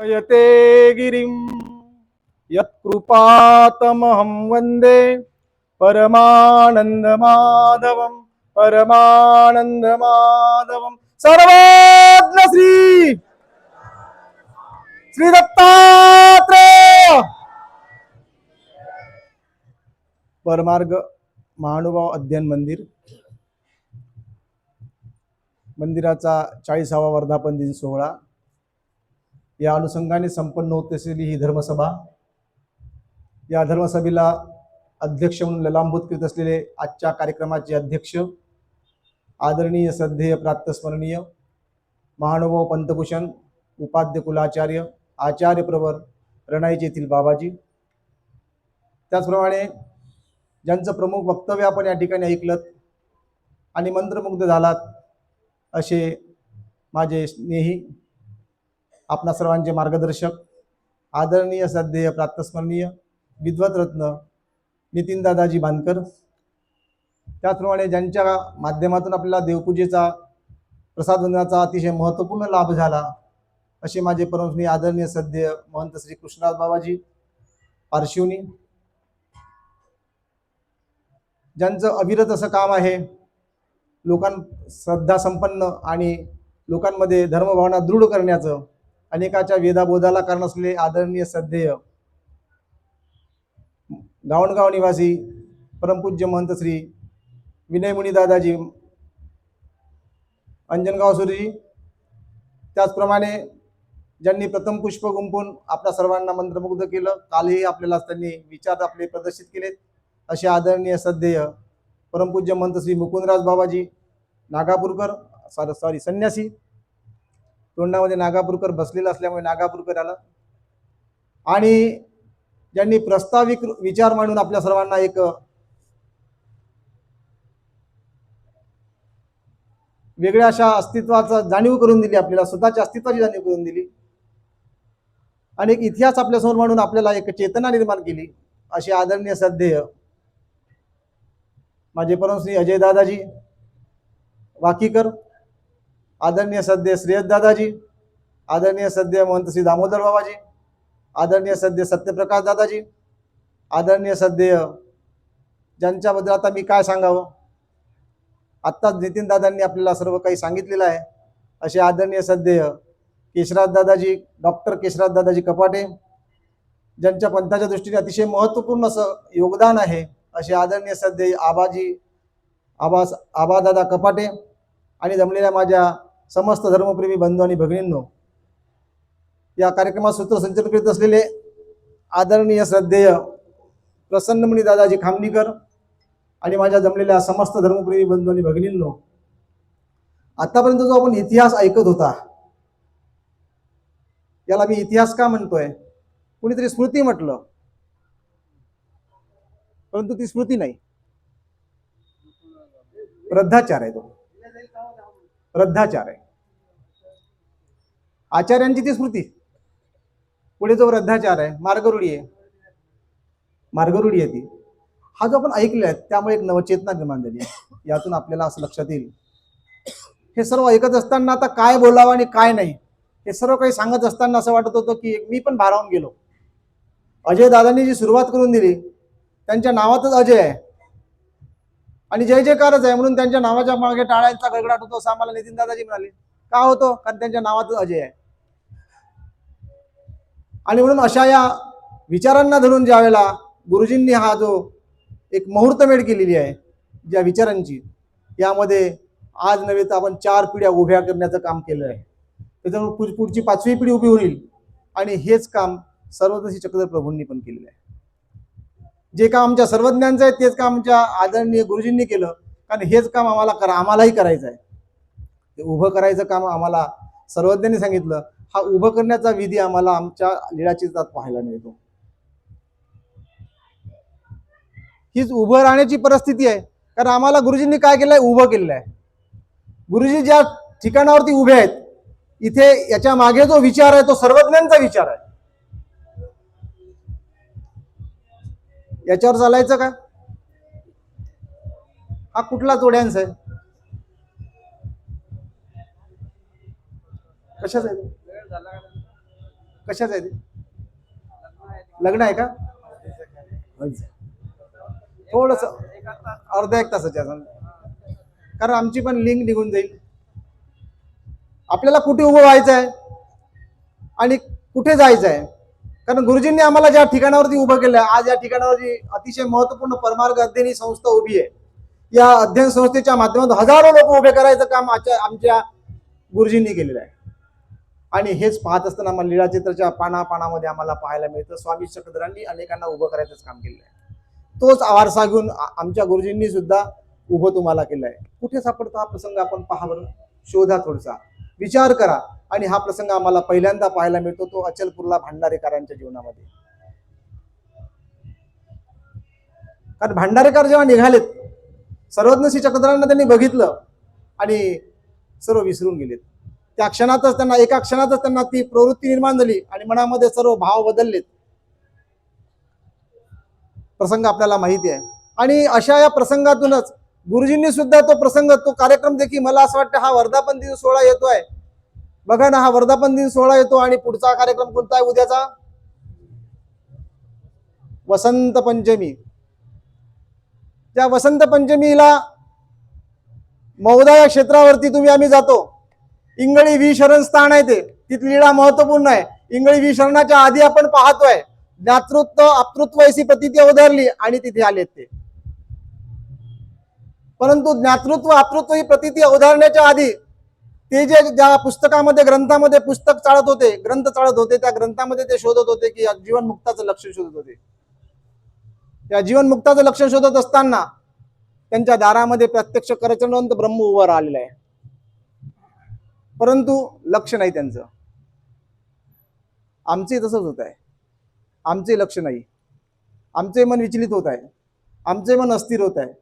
यते गिरिं यत्कृपातमहं वन्दे परमानन्दमाधवं परमानन्दमाधवं सर्वज्ञ श्री दत्तात्रेय परमार्ग महानुभाव अध्ययन मंदिराचा 40वा वर्धापन दिन सोहळा या अनुषंगाने संपन्न होत असलेली ही धर्मसभा, या धर्मसभेला अध्यक्ष म्हणून ललांबूत करीत असलेले आजच्या कार्यक्रमाचे अध्यक्ष आदरणीय श्रद्धेय प्रातस्मरणीय महानुभाव पंतभूषण उपाध्य कुलाचार्य आचार्य प्रवर रणाईचे येथील बाबाजी, त्याचप्रमाणे ज्यांचं प्रमुख वक्तव्य आपण या ठिकाणी ऐकलं आणि मंत्रमुग्ध झालात असे माझे स्नेही आपणा सर्वांचे मार्गदर्शक आदरणीय श्रद्धेय प्रातस्मरणीय विद्वत रत्न नितीन दादाजी बांदकर, त्याचप्रमाणे ज्यांच्या माध्यमातून आपल्याला देवपूजेचा प्रसाद वंदनाचा अतिशय महत्त्वपूर्ण लाभ झाला असे माझे परमस्नेही आदरणीय श्रद्धेय महंत श्री कृष्णदास बाबाजी पारशिवनी, ज्यांचं अविरत असं काम आहे श्रद्धा संपन्न आणि लोकांमध्ये धर्मभावना दृढ करण्याचं, अनेकाच्या वेदाबोधाला कारण असलेले आदरणीय श्रद्धेय गावणगाव निवासी परमपूज्य महंत श्री विनयमुनी दादाजी अंजनगाव सुरजी, त्याचप्रमाणे ज्यांनी प्रथम पुष्प गुंफून आपल्या सर्वांना मंत्रमुग्ध केलं, कालही आपल्याला त्यांनी विचार आपले प्रदर्शित केलेत असे आदरणीय श्रद्धेय परमपूज्य महंत श्री मुकुंदराज बाबाजी नागापूरकर, संन्यासी, तोंडामध्ये नागापूरकर बसलेला असल्यामुळे नागापूरकर आला, आणि ज्यांनी प्रस्ताविक विचार मांडून आपल्या सर्वांना एक वेगळ्या अशा अस्तित्वाचा जाणीव करून दिली, आपल्याला स्वतःच्या अस्तित्वाची जाणीव करून दिली आणि एक इतिहास आपल्यासमोर मांडून आपल्याला एक चेतना निर्माण केली असे आदरणीय श्रद्धेय माझे परमश्री अजय दादाजी वाकीकर, आदरणीय श्रद्धेय श्रेयस दादाजी, आदरणीय श्रद्धेय महंत श्री दामोदर बाबाजी, आदरणीय श्रद्धेय सत्यप्रकाश दादाजी, आदरणीय श्रद्धेय ज्यांच्याबद्दल आता मी काय सांगावं, आत्ताच नितीन दादांनी आपल्याला सर्व काही सांगितलेलं आहे असे आदरणीय श्रद्धेय केशराज दादाजी, डॉक्टर केशराज दादाजी कपाटे, ज्यांच्या पंथाच्या दृष्टीने अतिशय महत्त्वपूर्ण असं योगदान आहे असे आदरणीय श्रद्धेय आबादादा कपाटे, आणि जमलेल्या माझ्या समस्त धर्मप्रेमी बंधू आणि भगिनींनो, या कार्यक्रमात सूत्रसंचलन करीत असलेले आदरणीय श्रद्धेय प्रसन्नमुनी दादाजी खामनीकर आणि माझ्या जमलेल्या समस्त धर्मप्रेमी बंधू आणि भगिनींनो, आतापर्यंत जो आपण इतिहास ऐकत होता, याला मी इतिहास का म्हणतोय, कुणीतरी स्मृती म्हटलं, परंतु ती स्मृती नाही, श्रद्धाचार आहे, तो श्रद्धाचार आहे. आचार्यांची ती स्मृती, पुढे जो श्रद्धाचार आहे, मार्गरूढी आहे, मार्गरूढी आहे ती. हा जो आपण ऐकलाय त्यामुळे एक नवचेतना निर्माण झाली आहे. यातून आपल्याला असं लक्षात येईल, हे सर्व ऐकत असताना आता काय बोलावं आणि काय नाही हे सर्व काही सांगत असताना असं वाटत होतं की मी पण भारावून गेलो. अजय दादांनी जी सुरुवात करून दिली, त्यांच्या नावातच अजय आहे आणि जय जयकारच आहे, म्हणून त्यांच्या नावाच्या मागे टाळ्यांचा गडगडाट होतो असं आम्हाला नितीन दादाजी म्हणाले. का होतो? कारण त्यांच्या नावातच अजय आहे. आणि म्हणून अशा या विचारांना धरून ज्यावेळेला गुरुजींनी हा जो एक मुहूर्तमेढ केलेली आहे ज्या विचारांची, यामध्ये आज नव्हे तर आपण 4 पिढ्या उभ्या करण्याचं काम केलं आहे. त्याच्यामुळे पुढची 5वी पिढी उभी होईल आणि हेच काम सर्वदर्शी चक्रधर प्रभूंनी पण केलेलं आहे. जे काम आमच्या सर्वज्ञांचं आहे तेच काम आमच्या आदरणीय गुरुजींनी केलं, कारण हेच काम आम्हालाही करायचं आहे. ते उभं करायचं काम आम्हाला सर्वज्ञांनी सांगितलं. हा उभं करण्याचा विधी आम्हाला आमच्या लीळाचरित्रात पाहायला मिळतो. हीच उभं राहण्याची परिस्थिती आहे, कारण आम्हाला गुरुजींनी काय केलंय? उभं केलेलं आहे. गुरुजी ज्या ठिकाणावरती उभे आहेत, इथे याच्या मागे जो विचार आहे तो सर्वज्ञांचा विचार आहे. याच्यावर चालायचं का? हा कुठला जोड्यांचा आहे? कशाच आहे? कशाच आहे ते? लग्न आहे का? थोडस अर्धा एक तासाच्या, कारण आमची पण लिंक निघून जाईल. आपल्याला कुठे उभं व्हायचं आहे आणि कुठे जायचं आहे, कारण गुरुजींनी आम्हाला ज्या ठिकाणावरती उभं केलं आहे, आज या ठिकाणावरती अतिशय महत्वपूर्ण परमार्ग अध्ययनी संस्था उभी आहे. या अध्ययन संस्थेच्या माध्यमातून हजारो लोक उभे करायचं काम आमच्या गुरुजींनी केलेलं आहे. आणि हेच पाहत असताना आम्हाला लीळाचित्राच्या पानापानामध्ये आम्हाला पाहायला मिळतं स्वामी चक्रधरांनी अनेकांना उभं करायचंच काम केलेलं आहे. तोच वारसा घेऊन आमच्या गुरुजींनी सुद्धा उभं तुम्हाला केलं आहे. कुठे सापडतो हा प्रसंग? आपण पहा बरं, शोधा, थोडसा विचार करा. आणि हा प्रसंग आम्हाला पहिल्यांदा पाहायला मिळतो तो अचलपूरला भांडारेकरांच्या जीवनामध्ये. कारण भांडारेकर जेव्हा निघालेत, सर्वज्ञ श्री चक्रधरांना त्यांनी बघितलं आणि सर्व विसरून गेलेत. त्या क्षणातच त्यांना, एका क्षणातच त्यांना ती प्रवृत्ती निर्माण झाली आणि मनामध्ये सर्व भाव बदललेत. प्रसंग आपल्याला माहिती आहे. आणि अशा या प्रसंगातूनच गुरुजींनी सुद्धा तो प्रसंग, तो कार्यक्रम देखील, मला असं वाटतं हा वर्धापन दिन सोहळा येतोय बघा ना, हा वर्धापन दिन सोहळा येतो आणि पुढचा कार्यक्रम कोणता आहे उद्याचा? वसंत पंचमी. त्या वसंत पंचमीला मौदा या क्षेत्रावरती आम्ही जातो. इंगळी वी शरण स्थान आहे ते, तिथली लीळा महत्वपूर्ण आहे. इंगळी वी शरणाच्या आधी आपण पाहतोय ज्ञातृत्व अपतृत्व अशी प्रतीती अवधारली आणि तिथे आलेत ते. परंतु ज्ञातृत्व अपतृत्व ही प्रतीती अवधारण्याच्या आधी ते ज्या पुस्तकामध्ये, ग्रंथामध्ये पुस्तक चालत होते, ग्रंथ चालत होते, त्या ग्रंथामध्ये ते शोधत होते की जीवनमुक्ताचं लक्षण शोधत होते. त्या जीवनमुक्ताचं लक्षण शोधत असताना त्यांच्या दारामध्ये प्रत्यक्ष करचरवंत ब्रह्म उभं राहिलेलं आहे, परंतु लक्ष नाही त्यांचं. आमचे तसंच होत आहे. आमचे लक्ष नाही, आमचे मन विचलित होत आहे, आमचे मन अस्थिर होत आहे.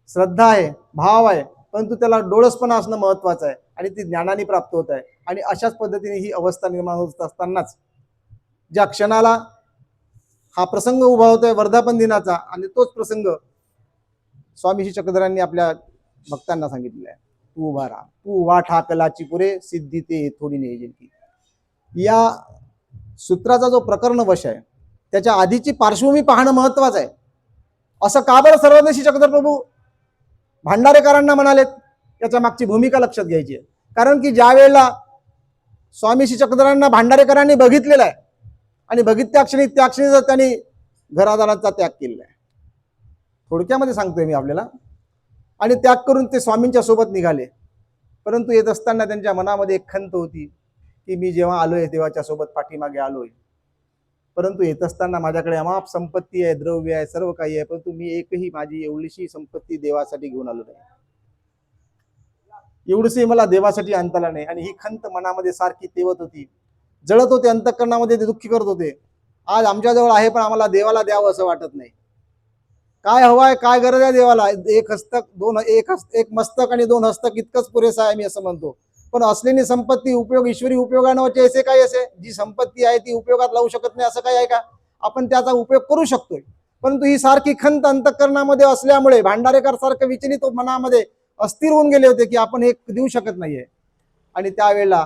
श्रद्धा आहे, भाव आहे, परंतु त्याला डोळसपणा असणं महत्वाचं आहे आणि ती ज्ञानाने प्राप्त होत आहे. आणि अशाच पद्धतीने ही अवस्था निर्माण होत असतानाच ज्या क्षणाला हा प्रसंग उभा होतोय वर्धापन दिनाचा, आणि तोच प्रसंग स्वामी श्री चक्रधरांनी आपल्या भक्तांना सांगितलेला आहे, तू उभा राहा, तू उभा ठाकलाची पुरे सिद्धी ते थोडी नेजेल की. या सूत्राचा जो प्रकरण वश आहे त्याच्या आधीची पार्श्वभूमी पाहणं महत्वाचं आहे. असं का बरं सर्वज्ञ श्री चक्रधर प्रभू भांडारेकरांना म्हणालेत? त्याच्या मागची भूमिका लक्षात घ्यायची आहे. कारण की ज्या वेळेला स्वामी श्री चक्रधरांना भांडारेकरांनी बघितलेलं आहे आणि त्या क्षणी त्यांनी घरादाराचा त्याग केलेला आहे. थोडक्यामध्ये सांगतोय मी आपल्याला. आणि त्याग करून ते स्वामींच्या सोबत निघाले. परंतु येत असताना त्यांच्या मनामध्ये एक खंत होती की मी जेव्हा आलोय देवाच्या सोबत पाठीमागे आलोय, परंतु येत असताना माझ्याकडे अमाप संपत्ती आहे, द्रव्य आहे, सर्व काही आहे, परंतु मी एकही माझी एवढीशी संपत्ती देवासाठी घेऊन आलो नाही, एवढंशी मला देवासाठी आणता आलं नाही. आणि ही खंत मनामध्ये सारखी तेवत होती, जळत होते, अंतःकरणामध्ये ते दुःखी करत होते. आज आमच्याजवळ आहे पण आम्हाला देवाला द्यावं असं वाटत नाही. काय हवंय, काय गरज आहे देवाला? एक मस्तक आणि दोन हस्तक इतकंच पुरेसं आहे मी असं म्हणतो. पण असलेली संपत्ती उपयोग ईश्वरी उपयोगानं असे काही असे, जी संपत्ती आहे ती उपयोगात लावू शकत नाही असं काही आहे का? आपण त्याचा उपयोग करू शकतोय, परंतु ही सारखी खंत अंतःकरणामध्ये असल्यामुळे भांडारेकर सारखं विचलित मनामध्ये अस्थिर होऊन गेले होते की आपण हे देऊ शकत नाहीये. आणि त्यावेळेला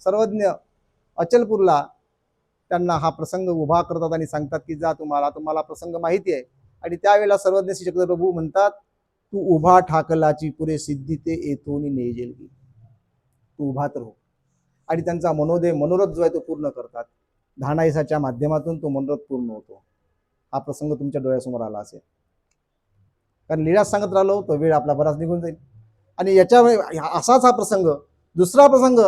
सर्वज्ञ अचलपूरला त्यांना हा प्रसंग उभा करतात आणि सांगतात की जा, तुम्हाला प्रसंग माहिती आहे. आणि त्यावेळेला सर्वज्ञ श्री चक्रधर प्रभू म्हणतात, तू उभा ठाकलाची पुरे सिद्धी ते येथून नेजेल की. तू उभा तर हो. आणि त्यांचा मनोरथ जो आहे तो पूर्ण करतात. धानाईसाच्या माध्यमातून तो मनोरथ पूर्ण होतो. हा प्रसंग तुमच्या डोळ्यासमोर आला असेल, कारण लीळा सांगत राहिलो तो वेळ आपला बराच निघून जाईल. आणि याच्यामुळे असाच हा प्रसंग. दुसरा प्रसंग,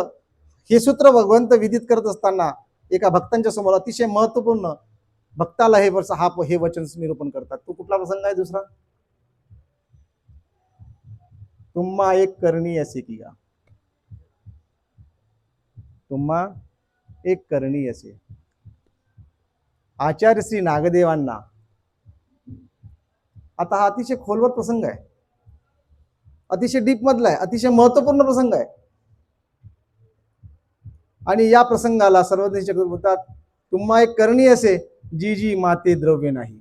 हे सूत्र भगवंत विदित करत असताना एका भक्तांच्या समोर अतिशय महत्वपूर्ण भक्ताला हे वचन निरूपण करतात. तो कुठला प्रसंग आहे दुसरा? तुम्हा एक करणी असे की का, तुम्हा एक करणी असे. आचार्य श्री नागदेवांना, आता हा अतिशय खोलवर प्रसंग आहे, अतिशय डीप मधला आहे, अतिशय महत्वपूर्ण प्रसंग आहे. आणि या प्रसंगाला सर्वज्ञ चक्रधर बोलतात, तुम्हा एक करणी असे जी जी माते द्रव्य नाही,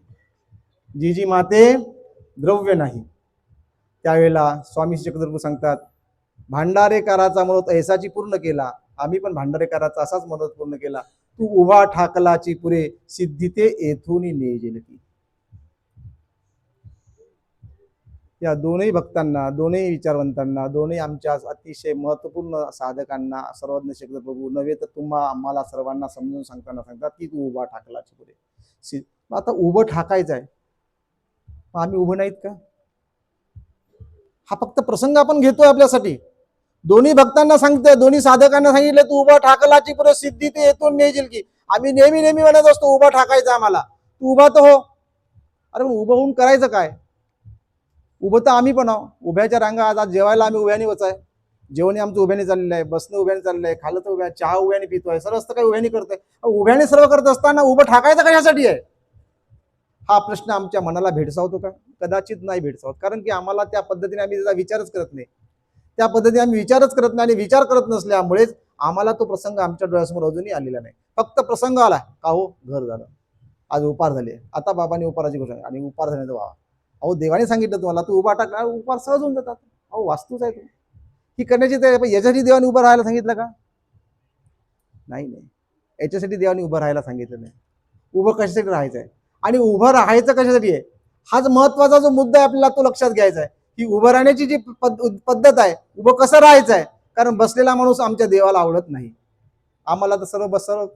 जी जी माते द्रव्य नाही. त्यावेळेला स्वामी चक्रधर सांगतात, भांडारेकराचा मनोरथ ऐसाची पूर्ण केला, आम्ही पण भांडारेकराचा असाच मनोरथ पूर्ण केला. तू उभा ठाकलाची पुरे सिद्धी ते येथून नेजेल की. या दोनही भक्तांना, दोनही विचारवंतांना, दोनही आमच्या अतिशय महत्वपूर्ण साधकांना सर्वज्ञ शेखर प्रभू नव्हे तर तुम्हा आम्हाला सर्वांना समजून सांगताना सांगतात की तू उभा ठाकलाची पुरे. आता उभं ठाकायचं आहे, आम्ही उभं नाहीत का? हा फक्त प्रसंग आपण घेतोय आपल्यासाठी. दोन्ही भक्तांना सांगतोय, दोन्ही साधकांना सांगितलं तू उभा ठाकलाची पुरे सिद्धी ते येथून नेजेल की. आम्ही नेहमी नेहमी म्हणत असतो उभा ठाकायचं आम्हाला, तू उभा तर हो. अरे उभं होऊन करायचं काय? उभं तर आम्ही पण आहो. उभ्याच्या रांगा आज जेवायला आम्ही उभ्याने आहे, जेवण आमचं उभ्याने चाललेलं आहे, बसणं उभ्याने चाललंय, खाल्लं तर उभ्या, चहा उभ्याने पितोय, सर्व असतं काही उभ्याने करतोय. उभ्याने सर्व करत असताना उभं ठाकायचं कशासाठी आहे? हा प्रश्न आमच्या मनाला भेडसावतो का? कदाचित नाही भेडसावत. कारण की आम्हाला त्या पद्धतीने आम्ही त्याचा विचारच करत नाही. त्या पद्धतीने आम्ही विचारच करत नाही आणि विचार करत नसल्यामुळेच आम्हाला तो प्रसंग आमच्या डोळ्यासमोर अजूनही आलेला नाही. फक्त प्रसंग आला का हो घर झालं, आज उपार झाले, आता बाबांनी उपाराची घोषणा आणि उपार झाले तर बाबा अहो देवाने सांगितलं तुम्हाला तू उभा टाकला, उपार सहज होऊन जातात. अहो वास्तूच आहे तू ही करण्याची तयारी. याच्यासाठी देवाने उभं राहायला सांगितलं का? नाही नाही, याच्यासाठी देवाने उभं राहायला सांगितलं नाही. उभं कशासाठी राहायचं आहे आणि उभं राहायचं कशासाठी आहे, हाच महत्वाचा जो मुद्दा आहे आपल्याला तो लक्षात घ्यायचा आहे. ही उभं राहण्याची जी पद्धत आहे, उभं कसं राहायचं आहे. कारण बसलेला माणूस आमच्या देवाला आवडत नाही. आम्हाला तर सर्व सर्व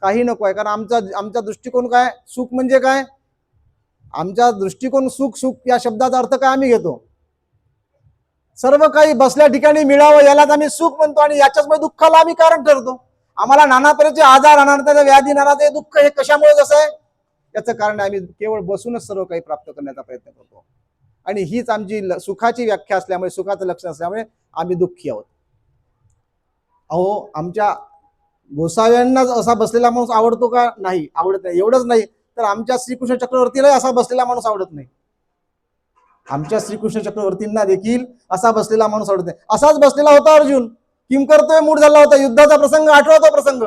काही नको आहे. कारण आमचा दृष्टिकोन काय, सुख म्हणजे काय, आमचा दृष्टिकोन सुख, सुख या शब्दाचा अर्थ काय आम्ही घेतो, सर्व काही बसल्या ठिकाणी मिळावं यालाच आम्ही सुख म्हणतो आणि याच्याचमुळे दुःखाला आम्ही कारण ठरतो. आम्हाला नाना प्रकारचे आजार, अनार्थ, व्याधी, नाना दुःख हे कशामुळे कसं आहे, याचं कारण आम्ही केवळ बसूनच सर्व काही प्राप्त करण्याचा प्रयत्न करतो. आणि हीच आमची सुखाची व्याख्या असल्यामुळे, सुखाचं लक्षण असल्यामुळे आम्ही दुःखी आहोत. अहो आमच्या गोसाव्यांना असा बसलेला माणूस आवडतो का? नाही, आवडत नाही. एवढंच नाही तर आमच्या श्रीकृष्ण चक्रवर्तीला असा बसलेला माणूस आवडत नाही. आमच्या श्रीकृष्ण चक्रवर्तींना देखील असा बसलेला माणूस आवडत नाही. असाच बसलेला होता अर्जुन, किमकर्तव्य मूड झाला होता. युद्धाचा प्रसंग आठवतो प्रसंग.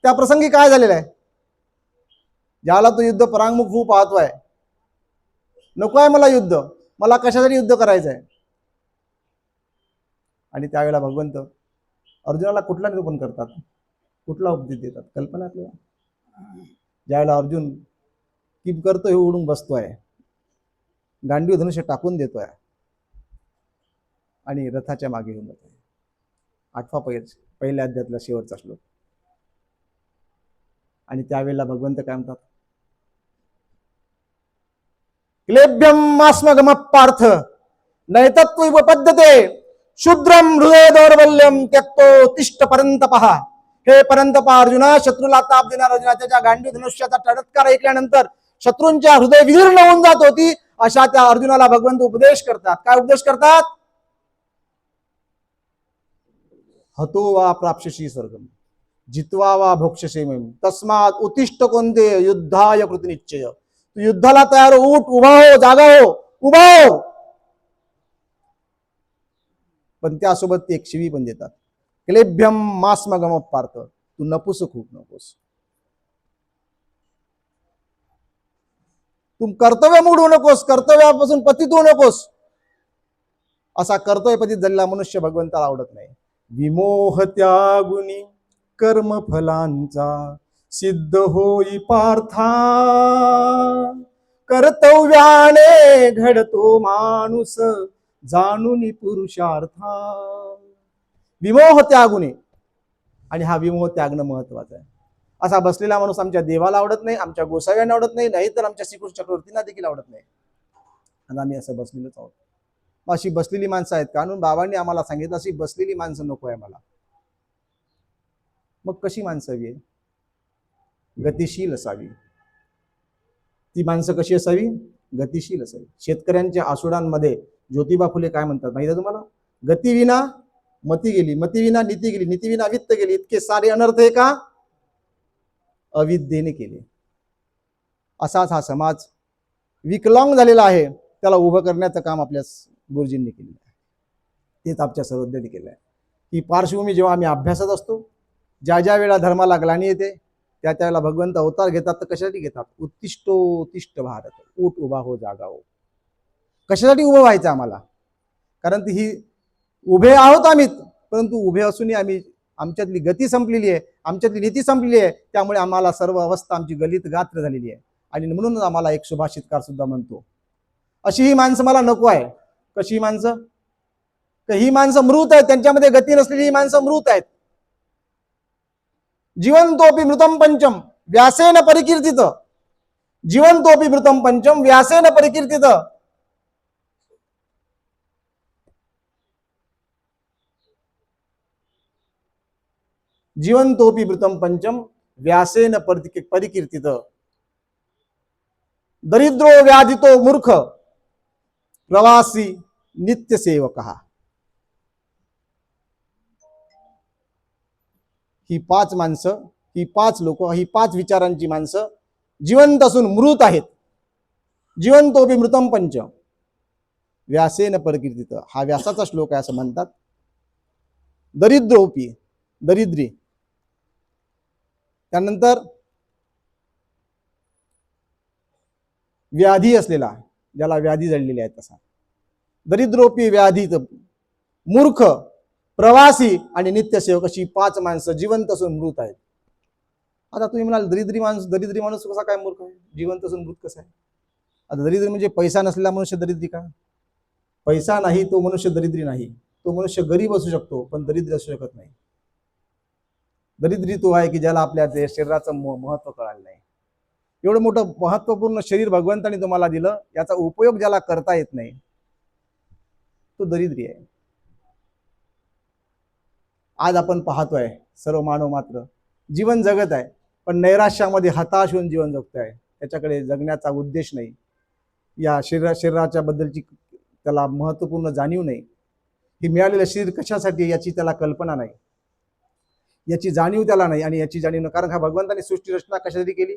त्या प्रसंगी काय झालेला आहे, ज्याला तो युद्ध परांगमुख होऊ पाहतोय, नको आहे मला युद्ध, मला कशासाठी युद्ध करायचं आहे. आणि त्यावेळेला भगवंत अर्जुनाला कुठला निरूपण करतात, कुठला उपदेश देतात, कल्पना आपल्याला. ज्यावेळेला अर्जुन किमकर्तव्य हे उडून बसतोय, गांडीव धनुष्य टाकून देतोय आणि रथाच्या मागे येऊन जातोय. 8वा पहिल्या अध्यायातला शेवटचा श्लोक. आणि त्यावेळेला भगवंत काय म्हणतात, क्लेभ्यम मास्मगम पार्थ नैतत्व पद्धते शूद्रम हृदय दौर्बल्यम त्यक्तो तिष्ठ परंतपहा. हे परंतपा अर्जुना, शत्रूला ताप देणार अर्जुना, त्याच्या गांडीव धनुष्याचा टडत्कार ऐकल्यानंतर शत्रूंच्या हृदय विदीर्ण होऊन जात होती. अशा त्या अर्जुनाला भगवंत उपदेश करतात. काय उपदेश करतात? हतो वा प्राप्स्यसि स्वर्गम जित्वा वा भोक्ष्यसे मयम तस्मात् उत्तिष्ठ कोणते युद्धाय कृतनिश्चय. तू युद्धाला तयार हो, उठ, उभा हो, जागा हो, उभा हो. पण त्यासोबत ते एक शिवी पण देतात, क्लेभ्यम मास्मगम पार्थ, तू नपुसक होऊ नकोस, तू कर्तव्य मोडू नकोस, कर्तव्यापासून पतित होऊ नकोस. असा कर्तव्यपतीत झालेला मनुष्य भगवंताला आवडत नाही. विमोह त्यागुनी कर्म फलांचा सिद्ध होई पार्था, कर्तव्याने घडतो माणूस जाणून पुरुषार्था. विमोह त्यागुने, आणि हा विमोह त्यागणं महत्वाचं आहे. असा बसलेला माणूस आमच्या देवाला आवडत नाही, आमच्या गोसाव्यांना आवडत नाही, नाही तर आमच्या श्रीकृष्ण चक्रवर्तींना देखील आवडत नाही. आणि आम्ही असं बसलेलोच आहोत. अशी बसलेली माणसं आहेत का? बाबांनी आम्हाला सांगितलं अशी बसलेली माणसं नको आहे मला. मग कशी माणसं हवी आहे? गतिशील असावी. ती माणसं कशी असावी? गतिशील असावी. शेतकऱ्यांच्या आसुडांमध्ये ज्योतिबा फुले काय म्हणतात माहिती आहे तुम्हाला? गतिविना मती गेली, मतीविना नीती गेली, नीतीविना वित्त गेली. इतके सारे अनर्थ आहे का? अविद्येने केले. असाच हा समाज विकलांग झालेला आहे, त्याला उभं करण्याचं काम आपल्या गुरुजींनी केलेलं आहे. तेच आमच्या सर्वज्ञांनी केलं आहे. ही पार्श्वभूमी जेव्हा आम्ही अभ्यासात असतो, ज्या ज्या वेळा धर्माला ग्लानी येते त्या त्यावेळेला भगवंत अवतार घेतात. तर कशासाठी घेतात? उत्तिष्ठ भारत, उठ, उभा हो, जागा हो. कशासाठी उभं व्हायचं आम्हाला? कारण ती ही उभे आहोत आम्ही, परंतु उभे असूनही आम्ही आमच्यातली गती संपलेली आहे. आमच्यातली नीती संपलेली आहे, त्यामुळे आम्हाला सर्व अवस्था आमची गलित गात्र झालेली आहे. आणि म्हणून आम्हाला एक सुभाषितकार सुद्धा म्हणतो, अशी ही माणसं मला नको आहे. कशी माणसं? ही माणसं मृत आहेत, त्यांच्यामध्ये गती नसलेली ही माणसं मृत आहेत. जीवंतोपि मृतम पंचम व्यासेन परिकीर्तित, जीवंतोपि मृतम पंचम व्यासेन परिकीर्तित. जीवंतोपि मृतम पंचम व्यासेन परिकीर्तित. दरिद्रो व्याधितो मूर्ख प्रवासी नित्य सेवक. ही 5 माणसं, ही 5 लोक, ही 5 विचारांची माणसं जिवंत असून मृत आहेत. जीवंतोपि मृतम पंच व्यासेन परिकीर्तित, हा व्यासाचा श्लोक आहे असं म्हणतात. दरिद्रोपी, दरिद्री. त्यानंतर व्याधी असलेला, ज्याला व्याधी जडलेली आहे तसा. दरिद्रोपी, व्याधी, मूर्ख, प्रवासी आणि नित्यसेवक, अशी 5 माणसं जिवंत असून मृत आहेत. आता तुम्ही म्हणाल दरिद्री माणूस कसा काय मूर्ख आहे, जिवंत असून मृत कसा आहे? आता दरिद्री म्हणजे पैसा नसलेला मनुष्य दरिद्री का? पैसा नाही तो मनुष्य दरिद्री नाही. तो मनुष्य गरीब असू शकतो पण दरिद्री असू शकत नाही. दरिद्री तो आहे की ज्याला आपल्या शरीराचं महत्व कळालं नाही. एवढं मोठं महत्वपूर्ण शरीर भगवंताने तुम्हाला दिलं, याचा उपयोग ज्याला करता येत नाही तो दरिद्री आहे. आज आपण पाहतोय सर्व मानव मात्र जीवन जगत आहे पण नैराश्यामध्ये हताश होऊन जीवन जगतोय. त्याच्याकडे जगण्याचा उद्देश नाही, या शरीराच्या बद्दलची त्याला महत्वपूर्ण जाणीव नाही. ही मिळालेलं शरीर कशासाठी याची त्याला कल्पना नाही, याची जाणीव त्याला नाही. आणि याची जाणीव कारण हा भगवंताने सृष्टी रचना कशासाठी केली,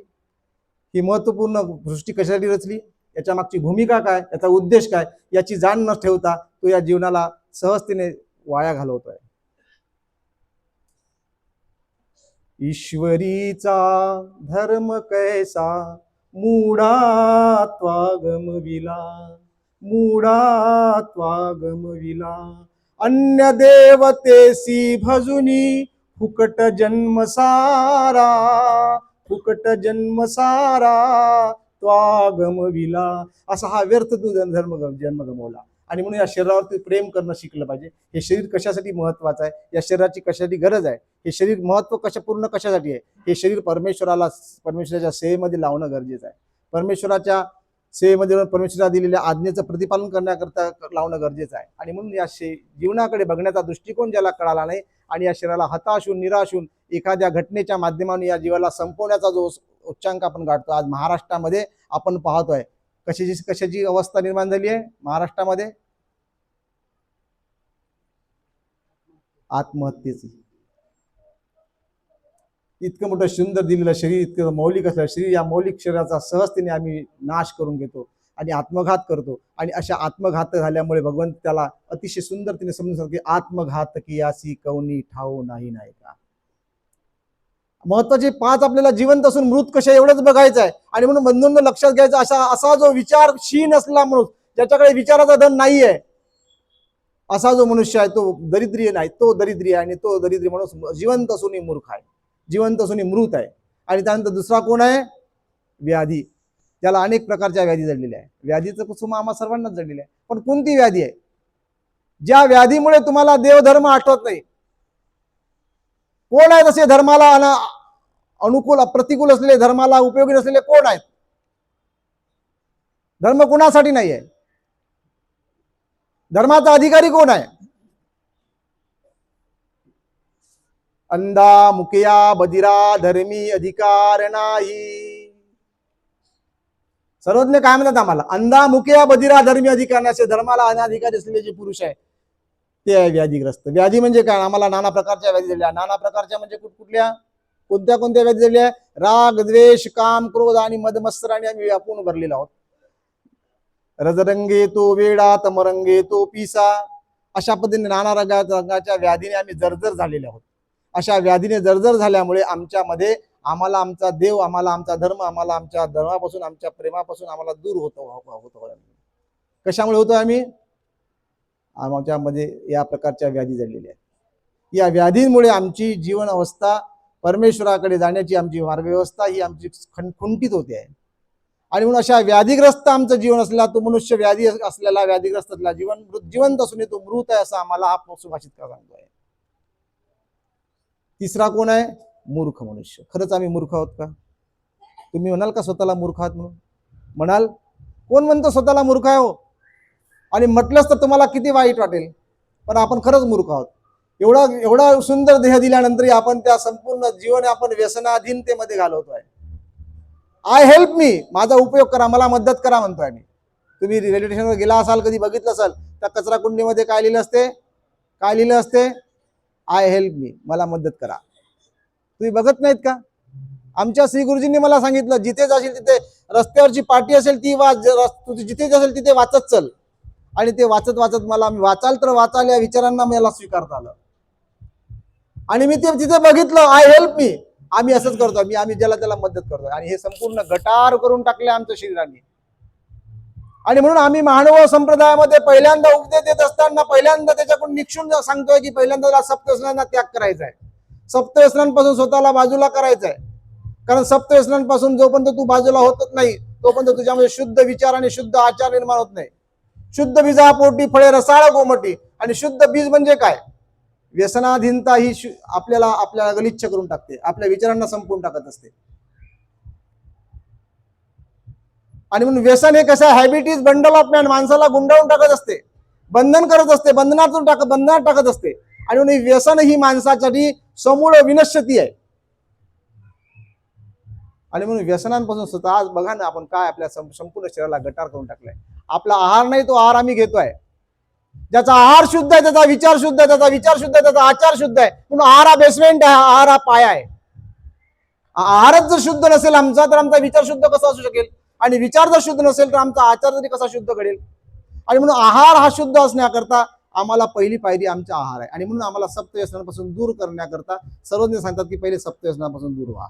ही महत्वपूर्ण सृष्टी कशासाठी रचली, याच्या मागची भूमिका काय, याचा उद्देश काय, याची जाण न ठेवता तो या जीवनाला सहजतेने वाया घालवतोय. ईश्वरीचा धर्म कैसा मूढा त्वागमविला, मूढा त्वागमविला. अन्य देवतेसी भजुनी फुकट जन्म सारा, फुकट जन्म सारा त्वागमविला. असा हा व्यर्थ तू जन्म गमवला. आणि म्हणून या शरीरावरती प्रेम करणं शिकलं पाहिजे. हे शरीर कशासाठी महत्वाचं आहे, या शरीराची कशासाठी गरज आहे, हे शरीर महत्व पूर्ण कशासाठी आहे, हे शरीर परमेश्वराच्या सेवेमध्ये लावणं गरजेचं आहे. परमेश्वराच्या सेवेमध्ये परमेश्वराला दिलेल्या आज्ञेचं प्रतिपालन करण्याकरता लावणं गरजेचं आहे. आणि म्हणून या जीवनाकडे बघण्याचा दृष्टिकोन ज्याला कळाला नाही आणि या शरीराला हताश होऊन निराश होऊन एखाद्या घटनेच्या माध्यमाने या जीवाला संपवण्याचा जो उच्चांक आपण गाठतो, आज महाराष्ट्रामध्ये आपण पाहतोय कशाची अवस्था निर्माण झाली आहे महाराष्ट्रामध्ये, आत्महत्येची. इतकं मोठं सुंदर दिलेलं शरीर, इतकं मौलिक असलेलं शरीर, या मौलिक शरीराचा सहजतेने आम्ही नाश करून घेतो आणि आत्मघात करतो. आणि अशा आत्मघात झाल्यामुळे भगवंत त्याला अतिशय सुंदरतेने समजून सांगतो की आत्मघात कियासी कौनी ठाऊ नाही का. महत्वाचे 5 आपल्याला जिवंत असून मृत कशा एवढंच बघायचं आहे. आणि म्हणून बंधूंना लक्षात घ्यायचं, असा जो विचारशील असलेला माणूस, ज्याच्याकडे विचाराचा धन नाहीये, असा जो मनुष्य आहे तो दरिद्री नाही, तो दरिद्री आहे. आणि तो दरिद्री माणूस जिवंत असूनही मूर्ख आहे, जिवंत असूनही मृत आहे. आणि त्यानंतर दुसरा कोण आहे, व्याधी. त्याला अनेक प्रकारच्या व्याधी जडलेल्या आहे. व्याधीचं कुसुम आम्हा सर्वांनाच जडलेलं आहे. पण कोणती व्याधी आहे? ज्या व्याधीमुळे तुम्हाला देवधर्म आठवत नाही. कोण आहेत असे धर्माला अनुकूल प्रतिकूल असलेले, धर्माला उपयोगी नसलेले कोण आहेत? धर्म कुणासाठी नाही आहे? धर्माचा अधिकारी कोण आहे? अंधा मुकिया बधिरा धर्मी अधिकार नाही. सर्वज्ञ काय म्हणतात आम्हाला? अंधा मुकिया बधिरा धर्मी अधिकार नाही. असे धर्माला अनाधिकारी असलेले जे पुरुष आहे ते आहे व्याधीग्रस्त. व्याधी म्हणजे काय? आम्हाला नाना प्रकारच्या व्याधी झाल्या. नाना प्रकारच्या म्हणजे कुठल्या कोणत्या व्याधी झाल्या? राग द्वेष काम क्रोध आणि मदमत्सराने आम्ही व्यापून भरलेलो आहोत. रजरंगे तो वेडा तमरंगे तो पिसा, अशा पद्धतीने नाना रंगाच्या व्याधीने आम्ही जर्जर झालेले आहोत. अशा व्याधीने जर्जर झाल्यामुळे आमच्यामध्ये आम्हाला आमचा देव, आम्हाला आमचा धर्म, आम्हाला आमच्या धर्मापासून आमच्या प्रेमापासून आम्हाला दूर होतो. कशामुळे होतो? आम्ही आमच्यामध्ये या प्रकारच्या व्याधी जडलेल्या आहेत. या व्याधींमुळे आमची जीवन अवस्था परमेश्वराकडे जाण्याची आमची मार्गव्यवस्था ही आमची खुंटीत होते आहे. आणि म्हणून अशा व्याधीग्रस्त आमचं जीवन असलेला तो मनुष्य व्याधी असलेला व्याधीग्रस्त असलेला जिवंत असून तो मृत आहे असं आम्हाला हा सुभाषित का सांगतोय. तिसरा कोण आहे? मूर्ख मनुष्य. खरंच आम्ही मूर्ख आहोत का? तुम्ही म्हणाल का स्वतःला मूर्ख आहात म्हणून? म्हणाल? कोण म्हणतो स्वतःला मूर्ख आहे हो? आणि म्हटलंच तर तुम्हाला किती वाईट वाटेल, पण आपण खरंच मूर्ख आहोत. एवढा सुंदर देह दिल्यानंतरही आपण त्या संपूर्ण जीवन आपण व्यसनाधीनतेमध्ये घालवतोय. आय हेल्प मी, माझा उपयोग करा, मला मदत करा म्हणतोय मी. तुम्ही रेल्वे स्टेशनवर गेला असाल, कधी बघितलं असाल, त्या कचरा कुंडीमध्ये काय लिहिलं असते? काय लिहिलं असते? आय हेल्प मी, मला मदत करा. तुम्ही बघत नाहीत का? आमच्या श्री गुरुजींनी मला सांगितलं, जिथे जाशील तिथे रस्त्यावरची पाटी असेल ती जिथे जाशील तिथे वाचत चल. आणि ते वाचत वाचत मला वाचाल तर वाचाल या विचारांना मला स्वीकारता आलं. आणि मी ते तिथे बघितलं, आय हेल्प मी. आम्ही असंच करतो, आम्ही ज्याला त्याला मदत करतो. आणि हे संपूर्ण गटार करून टाकले आमच्या शरीराने. आणि म्हणून आम्ही मानव संप्रदायामध्ये पहिल्यांदा उपदेश देत असताना पहिल्यांदा त्याच्याकडून निक्षून सांगतोय की पहिल्यांदा सप्तव्यसनांना त्याग करायचा आहे. सप्तव्यसनांपासून स्वतःला बाजूला करायचं आहे. कारण सप्तव्यसनांपासून जोपर्यंत तू बाजूला होतच नाही तोपर्यंत तुझ्यामध्ये शुद्ध विचार आणि शुद्ध आचार निर्माण होत नाही. शुद्ध बीजापोटी फळे रसाळ गोमटी. आणि शुद्ध बीज म्हणजे काय? व्यसनाधीनता ही आपल्याला गलिच्छ करून टाकते, आपल्या विचारांना संपवून टाकत असते. आणि म्हणून व्यसन हे कसं habit is bundle of man, माणसाला गुंडाळून टाकत असते, बंधन करत असते, बंधनात टाकत असते. आणि म्हणून व्यसन ही माणसासाठी समूळ विनश्यती आहे. आणि म्हणून व्यसनांपासून स्वतः आज बघा ना आपण काय आपल्या संपूर्ण शरीराला गटार करून टाकलाय. आपला आहार नाही, तो आहार आम्ही घेतोय. ज्याचा आहार शुद्ध आहे त्याचा विचार शुद्ध आहे, त्याचा विचार शुद्ध आहे त्याचा आचार शुद्ध आहे. म्हणून आहार हा बेसमेंट आहे, आहार हा पाया आहे. आहारच जर शुद्ध नसेल आमचा तर आमचा विचार शुद्ध कसा असू शकेल? आणि विचार जर शुद्ध नसेल तर आमचा आचार तरी कसा शुद्ध घडेल? आणि म्हणून आहार हा शुद्ध असण्याकरता आम्हाला पहिली पायरी आमचा आहार आहे. आणि म्हणून आम्हाला सप्तव्यसनापासून दूर करण्याकरता सर्वजण सांगतात की पहिले सप्तव्यसनापासून दूर व्हा.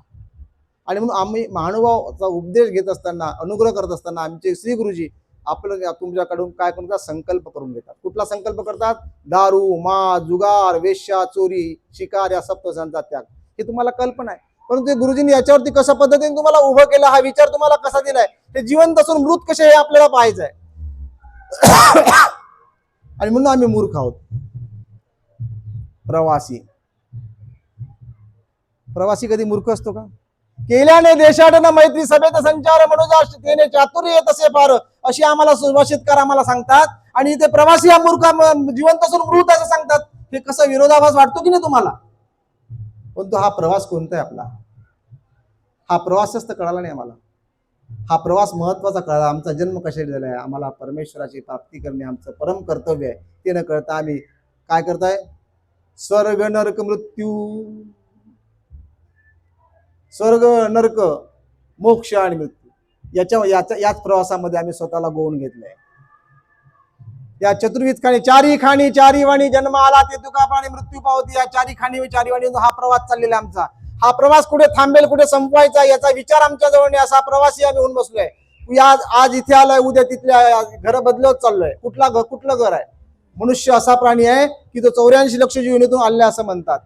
आणि म्हणून आम्ही महानुभावाचा उपदेश घेत असताना, अनुग्रह करत असताना आमचे श्री गुरुजी आपलं तुमच्याकडून काय करून संकल्प करून घेतात. कुठला संकल्प करतात? दारू, मास, जुगार, वेश्या, चोरी, शिकार या सप्तव्यसनांचा त्याग. हे तुम्हाला कल्पना आहे. परंतु गुरुजींनी याच्यावरती कशा पद्धतीने तुम्हाला उभं केलं, हा विचार तुम्हाला कसा दिलाय, ते जिवंत असून मृत कसे हे आपल्याला पाहायचं आहे. आणि म्हणून आम्ही मूर्ख आहोत. प्रवासी कधी मूर्ख असतो का? केल्याने देशाटन मैत्री सभेत संचार मनुजाने चातुर्य तसे फार, अशी आम्हाला सुभाषितकार आम्हाला सांगतात. आणि इथे प्रवासी हा मूर्ख जिवंत असून मृत असं सांगतात. हे कसं विरोधाभास वाटतो की नाही तुम्हाला? पण तो हा प्रवास कोणता आहे आपला? हा प्रवासच तर कळाला नाही आम्हाला. हा प्रवास महत्वाचा कळाला. आमचा जन्म कशासाठी झाला आहे? आम्हाला परमेश्वराची प्राप्ती करणे आमचं परम कर्तव्य आहे. ते न कळता आम्ही काय करताय? स्वर्ग नरक मृत्यू, स्वर्ग नरक मोक्ष आणि मृत्यू याच प्रवासामध्ये आम्ही स्वतःला गोवून घेतलंय. या चतुर्विध खाणी, चारी खाणी चारी वाणी, जन्म आला ते तुका प्राणी मृत्यू पावती. या चारी खाणी चारी वाणी हा प्रवास चाललेला आमचा. हा प्रवास कुठे थांबेल, कुठे संपवायचा याचा विचार आमच्या जवळ नाही. असा प्रवासी आम्ही होऊन बसलोय. आज इथे आलोय, उद्या तिथल्या घर बदलत चाललोय. कुठलं घर आहे? मनुष्य असा प्राणी आहे की तो 84 लक्ष जीवनातून आले असं म्हणतात.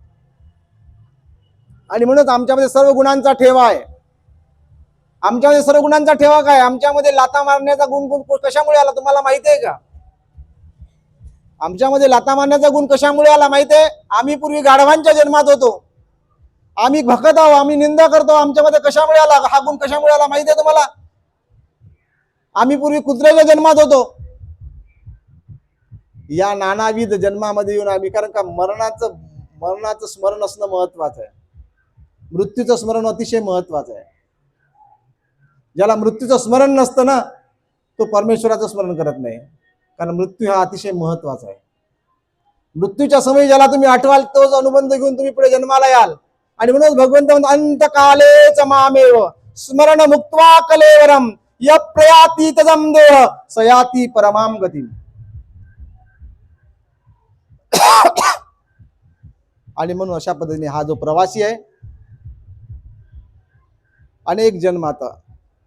आणि म्हणूनच आमच्यामध्ये सर्व गुणांचा ठेवा आहे. आमच्यामध्ये सर्व गुणांचा ठेवा काय? आमच्यामध्ये लाथा मारण्याचा गुण कशामुळे आला तुम्हाला माहिती आहे का? आमच्यामध्ये लाथा मारण्याचा गुण कशामुळे आला माहिती आहे? आम्ही पूर्वी गाढवांच्या जन्मात होतो. आम्ही भकत आहोत, आम्ही निंदा करतो. आमच्यामध्ये कशामुळे आला हा गुण? कशामुळे आला माहिती आहे तुम्हाला? आम्ही पूर्वी कुत्र्याच्या जन्मात होतो. या नानाविध जन्मामध्ये येऊन आम्ही, कारण का मरणाचं स्मरण असणं महत्वाचं आहे. मृत्यूचं स्मरण अतिशय महत्वाचं आहे. ज्याला मृत्यूचं स्मरण नसतं ना तो परमेश्वराचं स्मरण करत नाही. कारण मृत्यू हा अतिशय महत्वाचा आहे. मृत्यूच्या समयी ज्याला तुम्ही आठवाल तोच अनुबंध घेऊन तुम्ही पुढे जन्माला याल. आणि म्हणून भगवंत अंतकाले च मामेव स्मरण मुक्त्वा कलेवरम य प्रयाती तदम देह सयाती परमाम गती. आणि म्हणून अशा पद्धतीने हा जो प्रवासी आहे, अनेक जन्म आता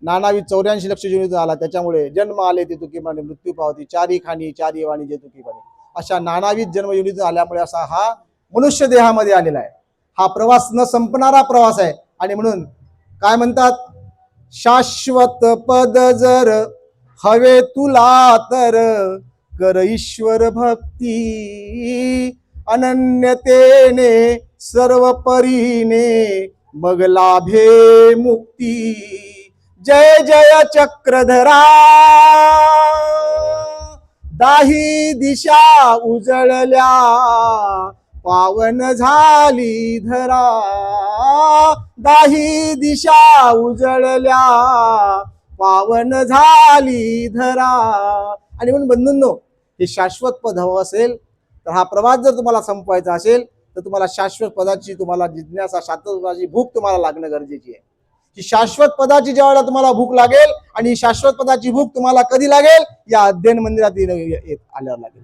नानाविध 84 लक्ष जीवन आला, त्याच्यामुळे जन्म आले ते तुकी माने मृत्यू पावती, चारी खाणी चारी वाणी जे तुकी माने, अशा नानाविध जन्म युनित आल्यामुळे असा हा मनुष्य देहामध्ये आलेला आहे. हा प्रवास न संपणारा प्रवास आहे. आणि म्हणून काय म्हणतात, शाश्वत पद जर हवे तुला तर कर ईश्वर भक्ती, अनन्यतेने सर्व परीने मग लाभे मुक्ती. जय जय चक्रधरा, दाही दिशा उजळल्या, पावन झाली धरा. दाही दिशा उजळल्या, पावन झाली धरा. आणि म्हणून बंधूंनो, हे शाश्वत पद हवं असेल तर हा प्रवास जर तुम्हाला संपवायचा असेल तर तुम्हाला शाश्वत पदाची तुम्हाला जिज्ञासा, शाश्वत पदाची भूक तुम्हाला लागणं गरजेची आहे. ही शाश्वत पदाची ज्यावेळेला तुम्हाला भूक लागेल, आणि ही शाश्वत पदाची भूक तुम्हाला कधी लागेल, या अध्ययन मंदिरात आल्यावर लागेल.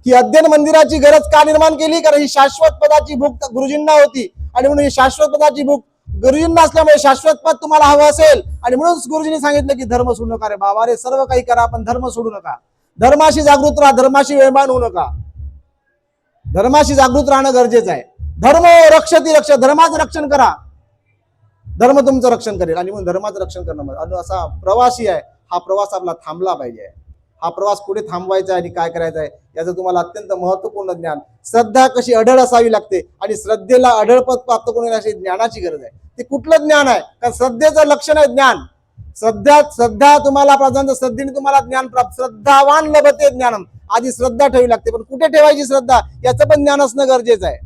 ही अध्ययन मंदिराची गरज का निर्माण केली, कारण ही शाश्वत पदाची भूक गुरुजींना होती. आणि म्हणून ही शाश्वत पदाची भूक गुरुजींना असल्यामुळे शाश्वत पद तुम्हाला हवं असेल. आणि म्हणून गुरुजींनी सांगितलं की धर्म सोडू नका रे बाबा रे, सर्व काही करा पण धर्म सोडू नका. धर्माशी जागृत राहा, धर्माशी वेळबान होऊ नका. धर्माशी जागृत राहणं गरजेचं आहे. धर्म रक्षती रक्ष, धर्माचं रक्षण करा, धर्म तुमचं रक्षण करेल. आणि म्हणून धर्माचं रक्षण करणं असा प्रवासी आहे. हा प्रवास आपला थांबला पाहिजे. हा प्रवास कुठे थांबवायचा आहे आणि काय करायचं आहे याचं तुम्हाला अत्यंत महत्वपूर्ण ज्ञान, श्रद्धा कशी अढळ असावी लागते, आणि श्रद्धेला अढळपद प्राप्त करून अशी ज्ञानाची गरज आहे. ते कुठलं ज्ञान आहे, कारण श्रद्धेचं लक्षण आहे ज्ञान. श्रद्धा तुम्हाला प्राधान्य, श्रद्धेने तुम्हाला ज्ञान प्राप्त. श्रद्धावान लभते ज्ञानम, आधी श्रद्धा ठेवी लागते. पण कुठे ठेवायची श्रद्धा याचं पण ज्ञान असणं गरजेचं आहे.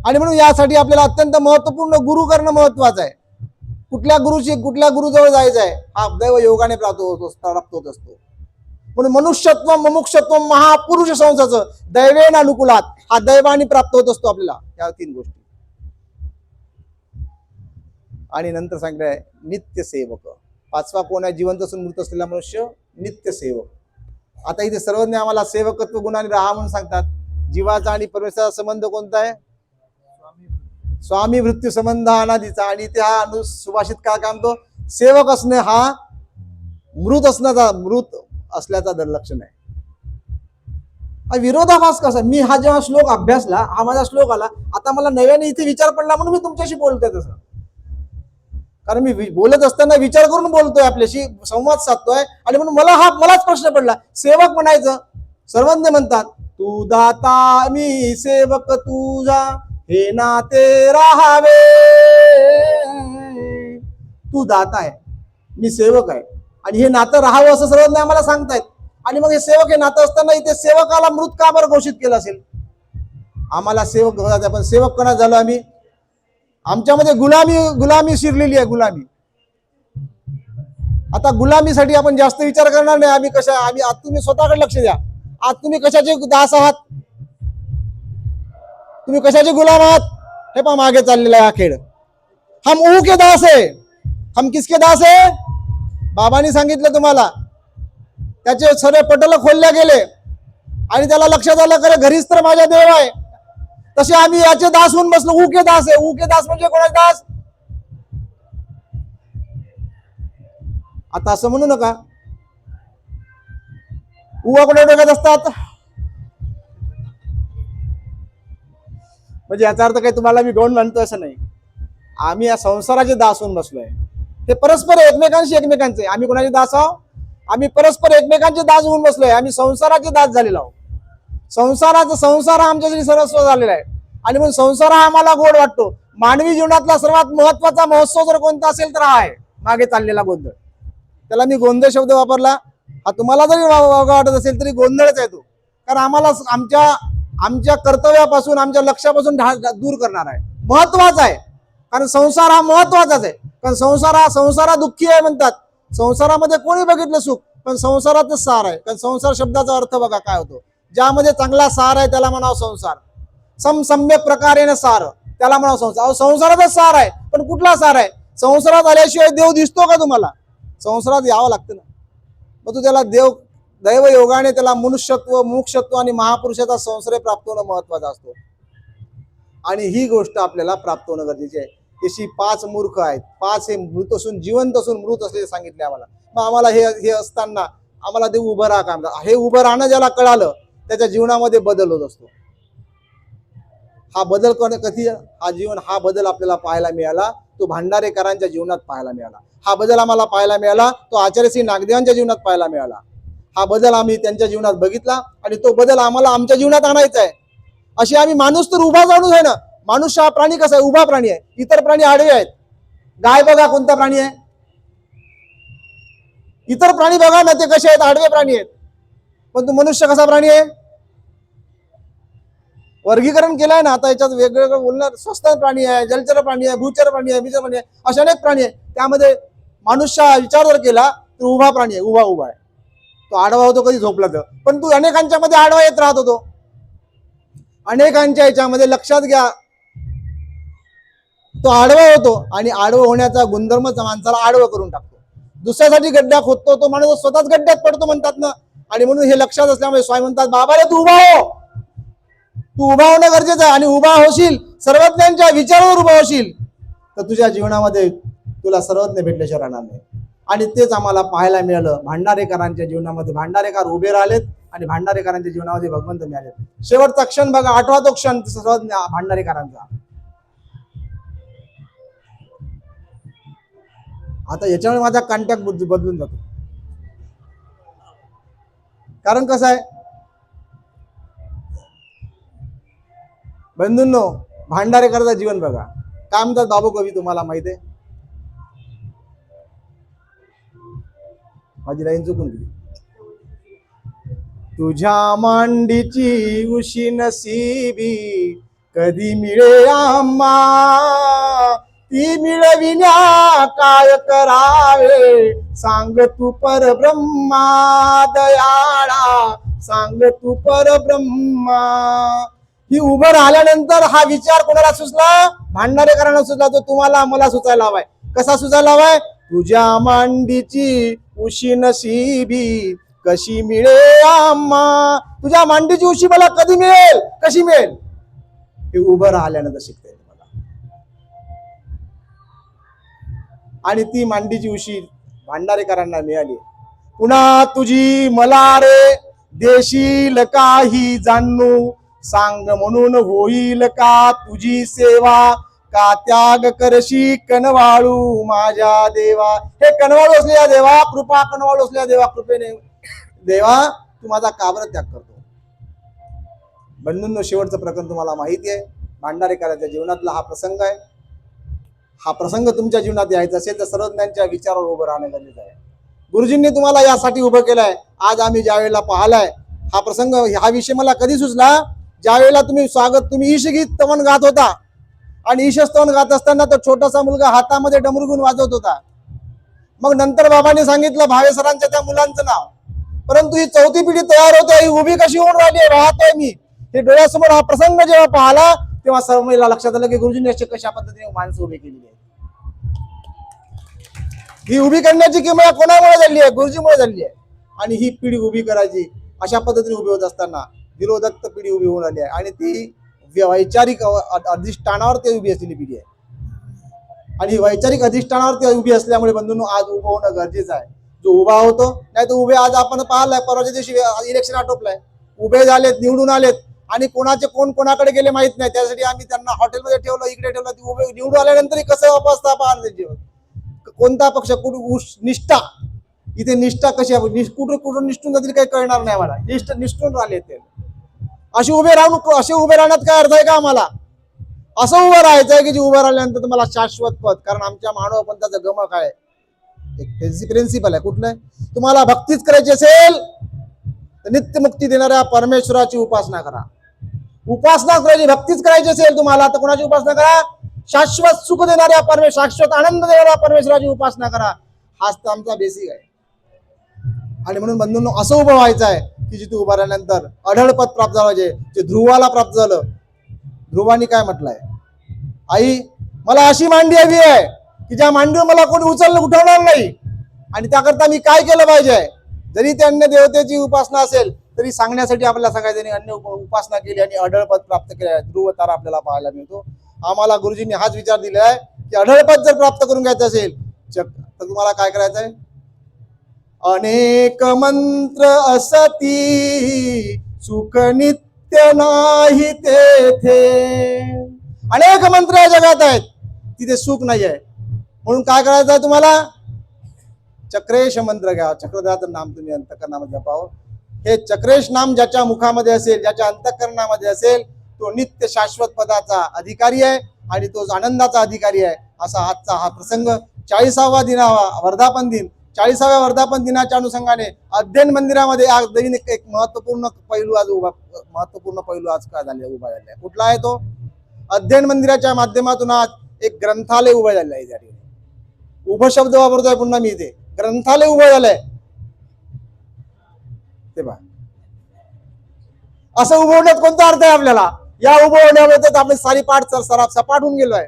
आणि म्हणून यासाठी आपल्याला अत्यंत महत्वपूर्ण गुरु करणं महत्वाचं आहे. कुठल्या गुरुजवळ जायचं आहे, हा दैव योगाने प्राप्त होत असतो. म्हणून मनुष्यत्व मुमुक्षत्व महापुरुष संसाचं दैवेन अनुकूलात, हा दैवाने प्राप्त होत असतो आपल्याला या 3 गोष्टी. आणि नंतर सांगितलंय नित्य सेवक. 5वा कोण आहे, जिवंत असून मृत असलेला मनुष्य, नित्य सेवक. आता इथे सर्वज्ञ आम्हाला सेवकत्व गुणाने राहा म्हणून सांगतात. जीवाचा आणि परमेश्वराचा संबंध कोणता आहे, स्वामी वृत्ती संबंध अनादीचा. आणि इथे हा सुभाषित काय म्हणतो, सेवक असणे हा मृत असल्याचा लक्षण आहे. विरोधाभास कसा, मी हा जेव्हा श्लोक अभ्यासला, हा माझा श्लोक आला, आता मला नव्याने इथे विचार पडला म्हणून मी तुमच्याशी बोलतोय तसं. कारण मी बोलत असताना विचार करून बोलतोय, आपल्याशी संवाद साधतोय. आणि म्हणून मलाच प्रश्न पडला, सेवक म्हणायचं. सर्वज्ञ म्हणतात, तू दाता मी सेवक तुझा, हे नाते राहावे. तू दाता आहे, मी सेवक आहे, आणि हे नातं राहावं असं सर्वज्ञ आम्हाला सांगतायत. आणि मग हे सेवक हे नातं असताना इथे सेवकाला मृत का बरं घोषित केलं असेल. आम्हाला सेवक होता, पण सेवक कोणा झालो आम्ही, आमच्यामध्ये गुलामी शिरलेली आहे, गुलामी. आता गुलामीसाठी आपण जास्त विचार करणार नाही. आम्ही आज तुम्ही स्वतःकडे लक्ष द्या. आज तुम्ही कशाचे दास आहात, तुम्ही कशाचे गुलाम आहात, हे पहा मागे चाललेला आहे हा खेळ. हम ऊ के दास है, हम किसके दास है, बाबांनी सांगितलं तुम्हाला. त्याचे सर्व पटल खोलल्या गेले आणि त्याला लक्षात आलं खरं घरीच तर माझा देव आहे. तसे आम्ही याचे दास होऊन बसलो. ऊ के दास आहे. ऊ के दास म्हणजे कोणाचे दास. आता असं म्हणू नका, उवा कोणा डोक्यात असतात, म्हणजे याचा अर्थ काही तुम्हाला मी गौण म्हणतो असं नाही. आम्ही या संसाराचे दास होऊन बसलोय. हे परस्पर एकमेकांचे. आम्ही कोणाचे दास आहोत, आम्ही परस्पर एकमेकांचे दास होऊन बसलोय. आम्ही संसाराचे दास झालेलो आहोत. संसार आमच्यासाठी सर्वस्व झालेला आहे. आणि म्हणून संसार हा आम्हाला गोड वाटतो. मानवी जीवनातला सर्वात महत्वाचा महोत्सव जर कोणता असेल तर हा आहे मागे चाललेला गोंधळ. त्याला मी गोंधळ शब्द वापरला, हा तुम्हाला जरी वाटत असेल तरी गोंधळच आहे तो. कारण आम्हाला आमच्या कर्तव्यापासून, आमच्या लक्ष्यापासून दूर करणार आहे. महत्वाचा आहे, कारण संसार हा महत्वाचाच आहे. कारण संसार दुःखी आहे म्हणतात. संसारामध्ये कोणी बघितलं सुख, पण संसारातच सार आहे. कारण संसार शब्दाचा अर्थ बघा काय होतो, ज्यामध्ये चांगला सार आहे त्याला म्हणावं संसार. सम्यक प्रकारे सार त्याला म्हणावं संसार. संसारातच सार आहे, पण कुठला सार आहे. संसारात आल्याशिवाय देव दिसतो का तुम्हाला. संसारात यावं लागतं ना. मग तू त्याला दैव योगाने त्याला मनुष्यत्व, मुमुक्षत्व आणि महापुरुषाचा संसार प्राप्त होणं महत्वाचा असतो. आणि ही गोष्ट आपल्याला प्राप्त होणं गरजेचे आहे. तशी 5 मूर्ख आहेत, 5 हे मृत असून जिवंत असून मृत असलेले सांगितले आम्हाला. मग आम्हाला हे असताना आम्हाला देव उभं राहा काम. हे उभं राहणं ज्याला कळालं त्याच्या जीवनामध्ये बदल होत असतो. हा बदल कधी हा बदल आपल्याला पाहायला मिळाला तो भांडारेकरांच्या जीवनात पाहायला मिळाला. हा बदल आम्हाला पाहायला मिळाला तो आचार्यश्री नागदेवांच्या जीवनात पाहायला मिळाला. हा बदल आम्ही त्यांच्या जीवनात बघितला आणि तो बदल आम्हाला आमच्या जीवनात आणायचा आहे. अशी आम्ही माणूस तर उभा जाणूच आहे ना. माणूस हा प्राणी कसा आहे? उभा प्राणी आहे. इतर प्राणी आडवे आहेत. गाय बघा कोणता प्राणी आहे. इतर प्राणी बघा ना ते कसे आहेत, आडवे प्राणी आहेत. पण तो मनुष्य कसा प्राणी आहे? वर्गीकरण केलंय ना आता याच्यात वेगवेगळं बोलणार. स्वस्त प्राणी आहे, जलचर प्राणी आहे, भूचर प्राणी आहे, बीजर प्राणी आहे, असे अनेक प्राणी आहे. त्यामध्ये मनुष्य विचार जर केला तर उभा प्राणी आहे. उभा आहे. तो आडवा होतो कधी झोपला तर, पण तू अनेकांच्या मध्ये आडवा येत राहत होतो. अनेकांच्या याच्यामध्ये लक्षात घ्या तो आडवा होतो आणि आडवा होण्याचा गुणधर्मच माणसाला आडवं करून टाकतो. दुसऱ्यासाठी गड्डा खोदतो तो माणूस स्वतःच गड्ड्यात पडतो म्हणतात ना. आणि म्हणून हे लक्षात असल्यामुळे स्वामी म्हणतात बाबा रे तू उभा हो. तू उभा होणं गरजेचं आहे आणि उभा होशील सर्वज्ञांच्या विचारावर उभा होशील तर तुझ्या जीवनामध्ये तुला सर्वज्ञ भेटल्याशिवाय राहणार नाही. आणि तेच आम्हाला पाहायला मिळालं भांडारेकरांच्या जीवनामध्ये. भांडारेकर उभे राहिलेत आणि भांडारेकरांच्या जीवनामध्ये भगवंत मिळाले. शेवटचा क्षण बघा, 8वा तो क्षण सर्वज्ञ भांडारेकरांचा. आता याच्यामुळे माझा कॉन्टॅक्ट बदलून जातो. कारण कसं आहे बंधूंनो, भांडारेकरांचं जीवन बघा. काय म्हणतात बाबू कवी तुम्हाला माहिती आहे? माझी लाईन चुकून गेली. तुझ्या मांडीची उशी नसीबी कधी मिळे आम्हा, ती मिळविण्या काय करावे सांग तू परब्रह्मा. दयाळा सांग तू परब्रह्मा. ही उभं राहिल्यानंतर हा विचार कोणाला सुचला? भांडारेकरांना सुचला. तो तुम्हाला मला सुचायला हवाय. कसा सुचायला हवाय? तुझ्या मांडीची उशी नसीबी कशी मिळे आम्हा. तुझ्या मांडीची उशी मला कधी मिळेल, कशी मिळेल? हे उभं राहिल्यानंतर शिकता येईल मला. आणि ती मांडीची उशी भांडारेकरांना मिळाली. पुन्हा तुझी मला रे देशील काही जाणू, सांग म्हणून होईल का तुझी सेवा, का त्याग करशी कनवाळू माझ्या देवा. हे कनवाळू असलेल्या देवा कृपा, कनवाळू असलेल्या देवा कृपेने देवा तू माझा का बरं त्याग करतो? बंधूंनो, शेवटचं प्रकरण तुम्हाला माहिती आहे. भांडारेकरांच्या जीवनातला हा प्रसंग आहे. हा प्रसंग तुमच्या जीवनात यायचा असेल तर सर्वज्ञांच्या विचारावर उभं राहणं गरजेचं आहे. गुरुजींनी तुम्हाला यासाठी उभं केलंय. आज आम्ही ज्या वेळेला पाहिलाय हा प्रसंग, हा विषय मला कधी सुचला? ज्या वेळेला तुम्ही ईशगीत स्तवन गात होता आणि ईशस्तवन गात असताना तो छोटासा मुलगा हातामध्ये डमरू घेऊन वाजवत होता. मग नंतर बाबांनी सांगितलं भावे सरांच्या त्या मुलांचं नाव. परंतु ही 4थी पिढी तयार होते, ही उभी कशी होऊन राहिली वाहतोय मी. हे डोळ्यासमोर हा प्रसंग जेव्हा पाहिला तेव्हा सर्व मला लक्षात आलं की गुरुजींनी अशी कशा पद्धतीने माणसं उभी केलेली आहे. ही उभी करण्याची किंमत कोणामुळे झाली आहे? गुरुजीमुळे झाली आहे. आणि ही पिढी उभी करायची अशा पद्धतीने उभी होत असताना विरोधक पिढी उभी होऊन आली आहे आणि ती वैचारिक अधिष्ठानावर ते उभी असलेली पिढी आहे. आणि वैचारिक अधिष्ठानावर ते उभी असल्यामुळे बंधूंनो आज उभं होणं गरजेचं आहे. जो उभा होतो, नाही तर उभे आज आपण पाहिलंय परवाच्या दिवशी इलेक्शन आटोपलंय, उभे झालेत, निवडून आलेत आणि कोण कोणाकडे गेले माहित नाही. त्यासाठी आम्ही त्यांना हॉटेलमध्ये ठेवलं, इकडे ठेवलं. ती उभे निवडून आल्यानंतर कसं वापसता पाहणार जीवन. कोणता पक्ष, निष्ठा, इथे निष्ठा कशी आहे, कुठून निष्ठून जातील काही कळणार नाही मला. निष्ठून राहिले ते असे उभे राहण्यात काय अर्थ आहे का आम्हाला? असं उभं राहायचं आहे की जे उभं राहिल्यानंतर तुम्हाला शाश्वत पद. कारण आमच्या मानव पंथाचं गमक आहे, एक प्रिन्सिपल आहे. कुठलं? तुम्हाला भक्तीच करायची असेल तर नित्यमुक्ती देणाऱ्या परमेश्वराची उपासना करा. उपासना करायची, भक्तीच करायची असेल तुम्हाला तर कोणाची उपासना करा? शाश्वत सुख देणाऱ्या शाश्वत आनंद देणाऱ्या परमेश्वराची उपासना करा. हाच तर आमचा बेसिक आहे. आणि म्हणून बंधूंनो असं उभं व्हायचं आहे की जिथे उभं राहिल्यानंतर अढळ पद प्राप्त झालं पाहिजे. जे ध्रुवाला प्राप्त झालं. ध्रुवानी काय म्हटलंय? आई मला अशी मांडी हवी आहे की ज्या मांडीवर मला कोणी उठवणार नाही. आणि त्याकरता मी काय केलं पाहिजे? जरी ते अन्य देवतेची उपासना असेल तरी सांगण्यासाठी आपल्याला सांगायचं नाही. अन्य उपासना केली आणि अढळ पद प्राप्त केले. ध्रुव तारा आपल्याला पाहायला मिळतो. आम्हाला गुरुजींनी हाच विचार दिला आहे की अढळ पद जर प्राप्त करून घ्यायचं असेल तर तुम्हाला काय करायचं आहे? अनेक मंत्र असती सुख नित्य सत्य नाही तेथे. अनेक मंत्र या जगात आहेत, तिथे सुख नाही आहे. म्हणून काय करायचं आहे तुम्हाला? चक्रेश मंत्र घ्या. चक्रधाचं नाम तुम्ही अंतःकरणामध्ये जपावं. हे चक्रेश नाम ज्याच्या मुखामध्ये असेल, ज्याच्या अंतःकरणामध्ये असेल, तो नित्य शाश्वत पदाचा अधिकारी आहे आणि तो आनंदाचा अधिकारी आहे. असा आजचा हा प्रसंग 40वा वर्धापन दिन, 40व्या वर्धापन दिनाच्या अनुषंगाने अध्ययन मंदिरामध्ये आज नवीन एक महत्वपूर्ण पैलू आज काय झाले उभा झालेला आहे. कुठला आहे तो? अध्ययन मंदिराच्या माध्यमातून आज एक ग्रंथालय उभं झालेलं आहे. त्या ठिकाणी उभं शब्द वापरतोय पुन्हा मी इथे. ग्रंथालय उभं झालंय ते पहा. असं उभं होण्यात कोणता अर्थ आहे आपल्याला? या उभं होण्यामध्ये आपले सारी पाठ सपाट होऊन गेलो आहे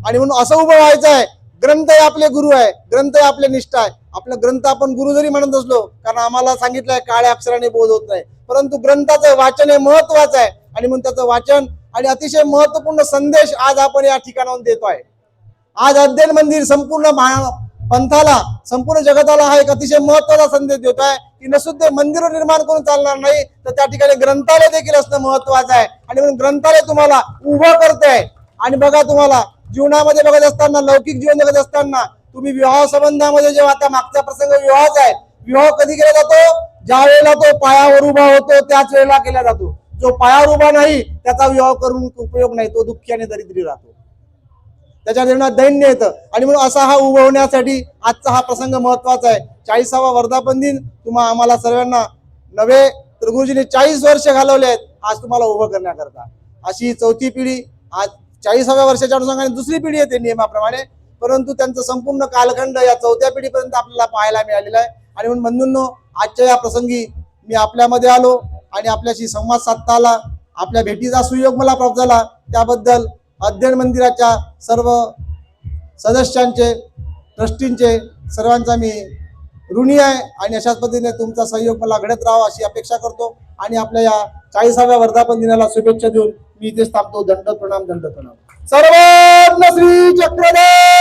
आणि म्हणून असं उभं व्हायचं आहे. ग्रंथ हे आपले गुरु आहे, ग्रंथ हे आपले निष्ठा आहे. आपलं ग्रंथ आपण गुरु जरी म्हणत असलो, कारण आम्हाला सांगितलंय काळ्या अक्षराने बोध होत नाही, परंतु ग्रंथाचं वाचन हे महत्वाचं आहे आणि म्हणून त्याचं वाचन आणि अतिशय महत्वपूर्ण संदेश आज आपण या ठिकाणाहून देतोय. आज अध्ययन मंदिर संपूर्ण पंथाला, संपूर्ण जगताला हा एक अतिशय महत्वाचा संदेश देतोय की नसुद्धा मंदिर निर्माण करून चालणार नाही, तर त्या ठिकाणी ग्रंथालय देखील असणं महत्वाचं आहे. आणि म्हणून ग्रंथालय तुम्हाला उभं करतंय. आणि बघा, तुम्हाला जीवनामध्ये बघत असताना, लौकिक जीवन जगत असताना तुम्ही विवाह संबंधामध्ये जेव्हा आता मागचा प्रसंग विवाहाचा आहे, विवाह कधी केला जातो? ज्या वेळेला तो पायावर उभा होतो त्याच वेळेला केला जातो. जो पायावर उभा नाही त्याचा विवाह करून उपयोग नाही, तो दुःखी आणि दरिद्री राहतो, त्याच्या जीवनात दैन्य येतं. आणि म्हणून असा हा उभं होण्यासाठी आजचा हा प्रसंग महत्वाचा आहे. 40वा वर्धापन दिन तुम्हा आम्हाला सर्वांना नव्हे तर गुरुजींनी 40 वर्ष घालवले आहेत आज तुम्हाला उभं करण्याकरता. अशी चौथी पिढी आज 40व्या वर्षाच्या अनुषंगाने दुसरी पिढी येते नियमाप्रमाणे, परंतु त्यांचं संपूर्ण कालखंड या चौथ्या पिढीपर्यंत आपल्याला पाहायला मिळालेला आहे. आणि म्हणून बंधूंनो, आजच्या या प्रसंगी मी आपल्यामध्ये आलो आणि आपल्याशी संवाद साधता आला. आपल्या भेटीचा सुयोग मला प्राप्त झाला, त्याबद्दल अध्ययन मंदिराच्या सर्व सदस्यांचे, ट्रस्टींचे, सर्वांचा मी ऋणी आहे. आणि अशाच पद्धतीने तुमचा सहयोग मला घडत राहावा अशी अपेक्षा करतो. आणि आपल्या या 40व्या वर्धापन दिनाला शुभेच्छा देऊन मी इथेच थांबतो. दंड प्रणाम, दंड प्रणाम. सर्वांना श्री चक्रधर